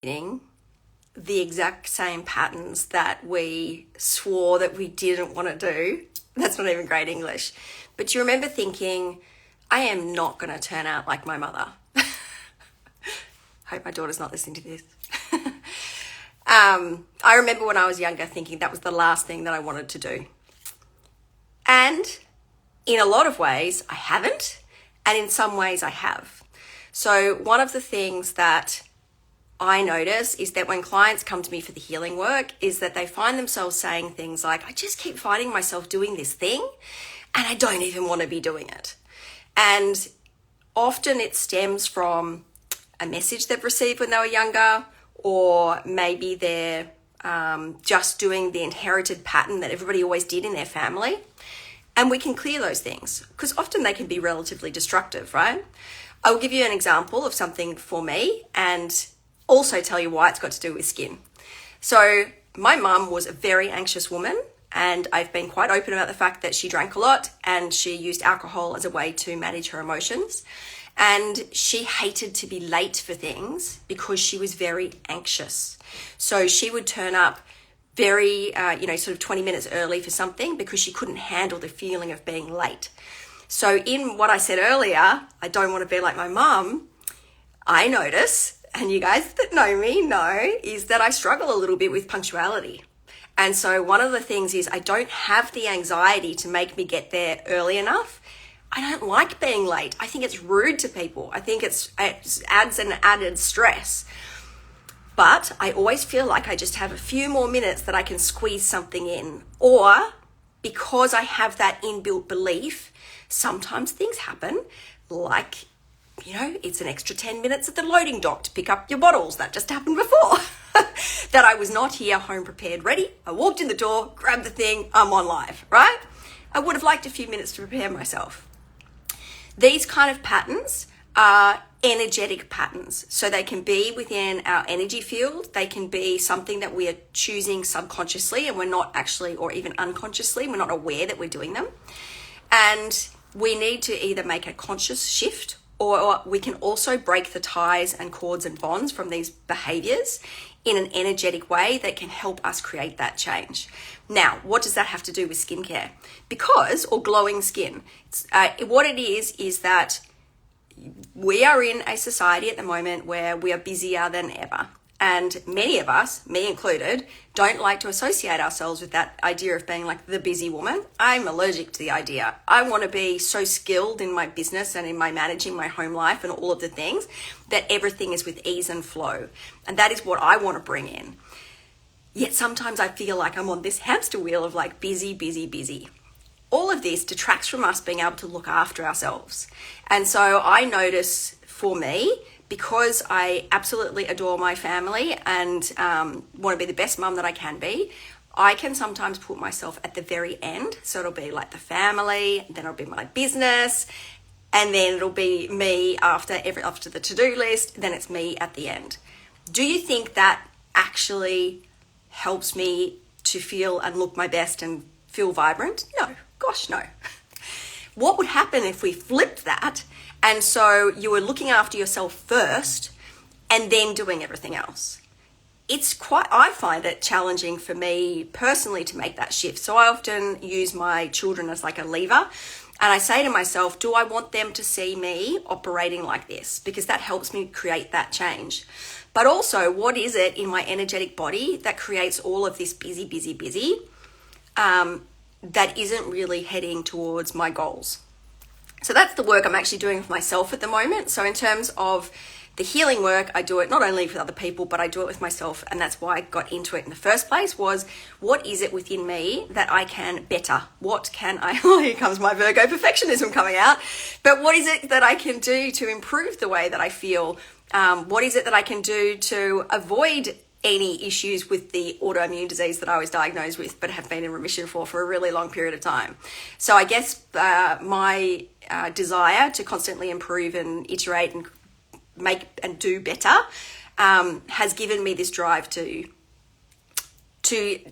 the exact same patterns that we swore that we didn't want to do. That's not even great English. But you remember thinking, I am not going to turn out like my mother. Hope my daughter's not listening to this. I remember when I was younger thinking that was the last thing that I wanted to do. And in a lot of ways, I haven't. And in some ways, I have. So one of the things that I notice is that when clients come to me for the healing work is that they find themselves saying things like, I just keep finding myself doing this thing and I don't even want to be doing it. And often it stems from a message they've received when they were younger, or maybe they're just doing the inherited pattern that everybody always did in their family. And we can clear those things because often they can be relatively destructive, right? I will give you an example of something for me and also tell you why it's got to do with skin. So my mum was a very anxious woman, and I've been quite open about the fact that she drank a lot and she used alcohol as a way to manage her emotions. And she hated to be late for things because she was very anxious. So she would turn up very, sort of 20 minutes early for something because she couldn't handle the feeling of being late. So in what I said earlier, I don't want to be like my mum, I notice, and you guys that know me know, is that I struggle a little bit with punctuality. And so one of the things is I don't have the anxiety to make me get there early enough. I don't like being late. I think it's rude to people. I think it adds an added stress. But I always feel like I just have a few more minutes that I can squeeze something in. Or because I have that inbuilt belief, sometimes things happen like, it's an extra 10 minutes at the loading dock to pick up your bottles. That just happened before. That I was not here, home prepared, ready. I walked in the door, grabbed the thing, I'm on live, right? I would have liked a few minutes to prepare myself. These kind of patterns are energetic patterns. So they can be within our energy field. They can be something that we are choosing subconsciously and we're not actually, or even unconsciously, we're not aware that we're doing them. And we need to either make a conscious shift, or we can also break the ties and cords and bonds from these behaviors in an energetic way that can help us create that change. Now, what does that have to do with skincare? Or glowing skin. What it is that we are in a society at the moment where we are busier than ever. And many of us, me included, don't like to associate ourselves with that idea of being like the busy woman. I'm allergic to the idea. I want to be so skilled in my business and in my managing my home life and all of the things that everything is with ease and flow. And that is what I want to bring in. Yet sometimes I feel like I'm on this hamster wheel of like busy, busy, busy. All of this detracts from us being able to look after ourselves. And so I notice for me, because I absolutely adore my family and want to be the best mum that I can be, I can sometimes put myself at the very end. So it'll be like the family, then it'll be my business, and then it'll be me after the to-do list, then it's me at the end. Do you think that actually helps me to feel and look my best and feel vibrant? No, gosh, no. What would happen if we flipped that? And so you were looking after yourself first and then doing everything else. I find it challenging for me personally to make that shift. So I often use my children as like a lever. And I say to myself, do I want them to see me operating like this? Because that helps me create that change. But also, what is it in my energetic body that creates all of this busy, busy, busy that isn't really heading towards my goals? So that's the work I'm actually doing for myself at the moment. So in terms of the healing work, I do it not only with other people, but I do it with myself. And that's why I got into it in the first place, was what is it within me that I can better? Here comes my Virgo perfectionism coming out. But what is it that I can do to improve the way that I feel? What is it that I can do to avoid any issues with the autoimmune disease that I was diagnosed with, but have been in remission for a really long period of time? So I guess my desire to constantly improve and iterate and make and do better has given me this drive to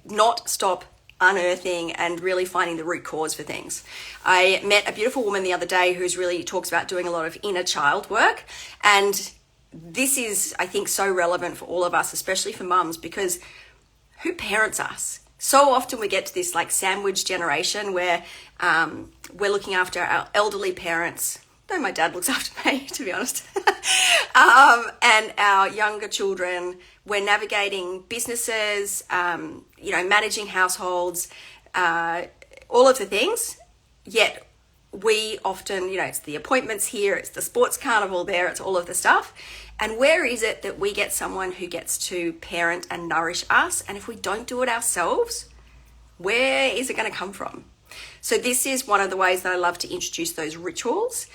not stop unearthing and really finding the root cause for things. I met a beautiful woman the other day who's really talks about doing a lot of inner child work, and this is, I think, so relevant for all of us, especially for mums, because who parents us? So often we get to this like sandwich generation where we're looking after our elderly parents, though my dad looks after me, to be honest, and our younger children. We're navigating businesses, managing households, all of the things, yet we often, it's the appointments here, it's the sports carnival there, it's all of the stuff. And where is it that we get someone who gets to parent and nourish us? And if we don't do it ourselves, where is it going to come from? So this is one of the ways that I love to introduce those rituals,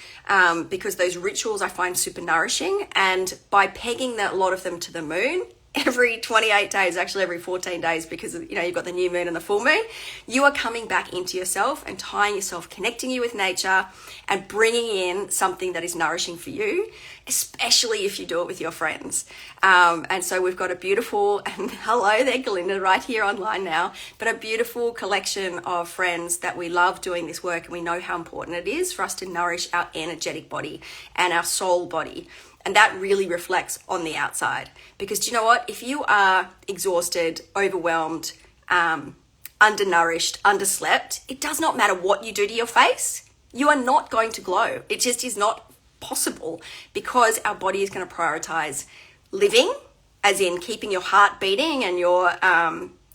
because those rituals I find super nourishing. And by pegging a lot of them to the moon, every 28 days, actually every 14 days, because you've got the new moon and the full moon, you are coming back into yourself and tying yourself, connecting you with nature and bringing in something that is nourishing for you, especially if you do it with your friends. And so we've got a beautiful, and hello there, Galinda, right here online now, but a beautiful collection of friends that we love doing this work, and we know how important it is for us to nourish our energetic body and our soul body. And that really reflects on the outside. Because do you know what? If you are exhausted, overwhelmed, undernourished, underslept, it does not matter what you do to your face. You are not going to glow. It just is not possible, because our body is going to prioritize living, as in keeping your heart beating and your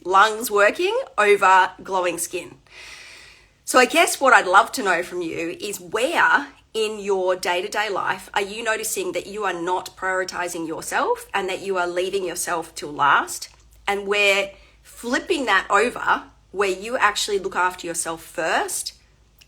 lungs working, over glowing skin. So I guess what I'd love to know from you is, where in your day-to-day life are you noticing that you are not prioritizing yourself and that you are leaving yourself till last? And we're flipping that over, where you actually look after yourself first.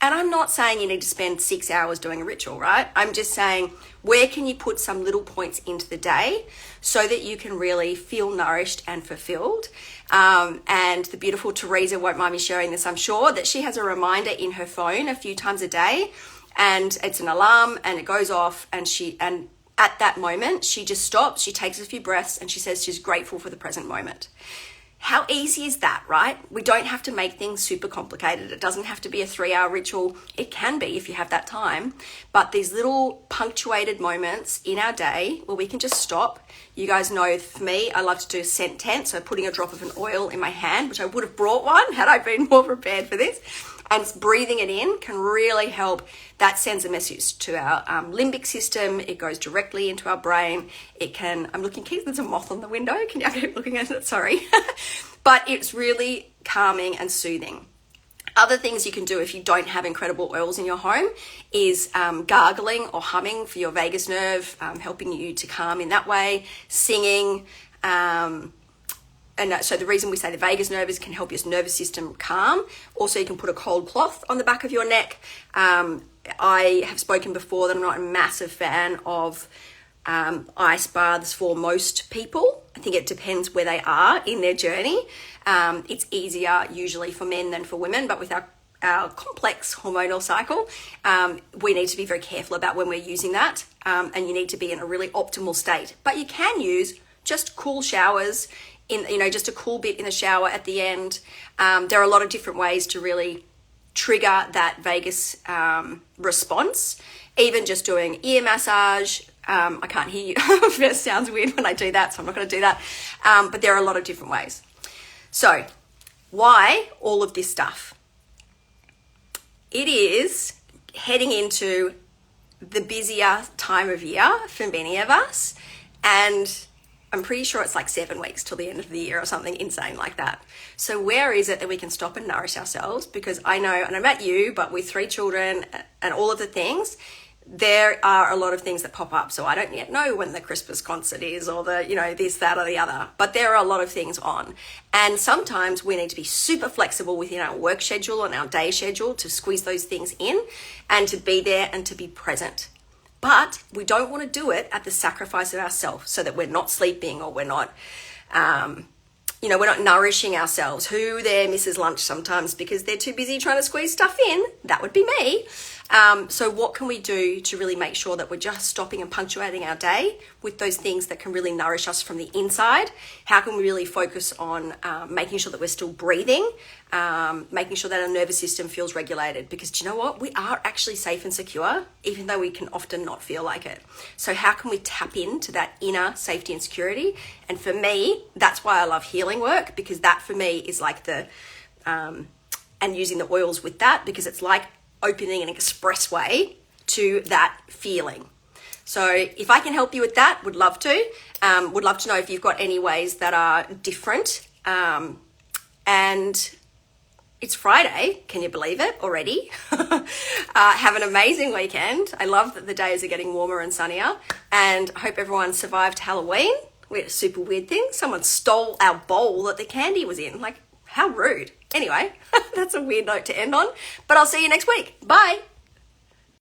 And I'm not saying you need to spend 6 hours doing a ritual, right? I'm just saying, where can you put some little points into the day so that you can really feel nourished and fulfilled? And the beautiful Teresa won't mind me sharing this, I'm sure, that she has a reminder in her phone a few times a day, and it's an alarm and it goes off, and at that moment she just stops, she takes a few breaths, and she says she's grateful for the present moment. How easy is that, right? We don't have to make things super complicated. It doesn't have to be a 3-hour ritual. It can be if you have that time, but these little punctuated moments in our day where we can just stop. You guys know, for me, I love to do scent tent, so putting a drop of an oil in my hand, which I would have brought one had I been more prepared for this, and breathing it in can really help. That sends a message to our limbic system. It goes directly into our brain. It can, I'm looking, there's a moth on the window. Can you keep looking at it? Sorry. But it's really calming and soothing. Other things you can do if you don't have incredible oils in your home is gargling or humming for your vagus nerve, helping you to calm in that way, singing, and so the reason we say the vagus nerve is can help your nervous system calm. Also, you can put a cold cloth on the back of your neck. I have spoken before that I'm not a massive fan of ice baths for most people. I think it depends where they are in their journey. It's easier usually for men than for women, but with our complex hormonal cycle, we need to be very careful about when we're using that, and you need to be in a really optimal state. But you can use just cool showers, just a cool bit in the shower at the end. There are a lot of different ways to really trigger that vagus response. Even just doing ear massage. I can't hear you. It sounds weird when I do that, so I'm not going to do that. But there are a lot of different ways. So why all of this stuff? It is heading into the busier time of year for many of us, and I'm pretty sure it's like 7 weeks till the end of the year or something insane like that. So where is it that we can stop and nourish ourselves? Because I know, and I'm at you, but with 3 children and all of the things, there are a lot of things that pop up. So I don't yet know when the Christmas concert is, or the, this, that, or the other, but there are a lot of things on. And sometimes we need to be super flexible within our work schedule and our day schedule to squeeze those things in and to be there and to be present. But we don't want to do it at the sacrifice of ourselves, so that we're not sleeping, or we're not, we're not nourishing ourselves. Who there misses lunch sometimes because they're too busy trying to squeeze stuff in? That would be me. So what can we do to really make sure that we're just stopping and punctuating our day with those things that can really nourish us from the inside? How can we really focus on making sure that we're still breathing, making sure that our nervous system feels regulated? Because do you know what? We are actually safe and secure, even though we can often not feel like it. So how can we tap into that inner safety and security? And for me, that's why I love healing work, because that for me is like and using the oils with that, because it's like opening an expressway to that feeling. So if I can help you with that, would love to. Would love to know if you've got any ways that are different. And it's Friday, can you believe it already? Have an amazing weekend. I love that the days are getting warmer and sunnier, and I hope everyone survived Halloween. We had a super weird thing. Someone stole our bowl that the candy was in. Like, how rude. Anyway, that's a weird note to end on, but I'll see you next week. Bye.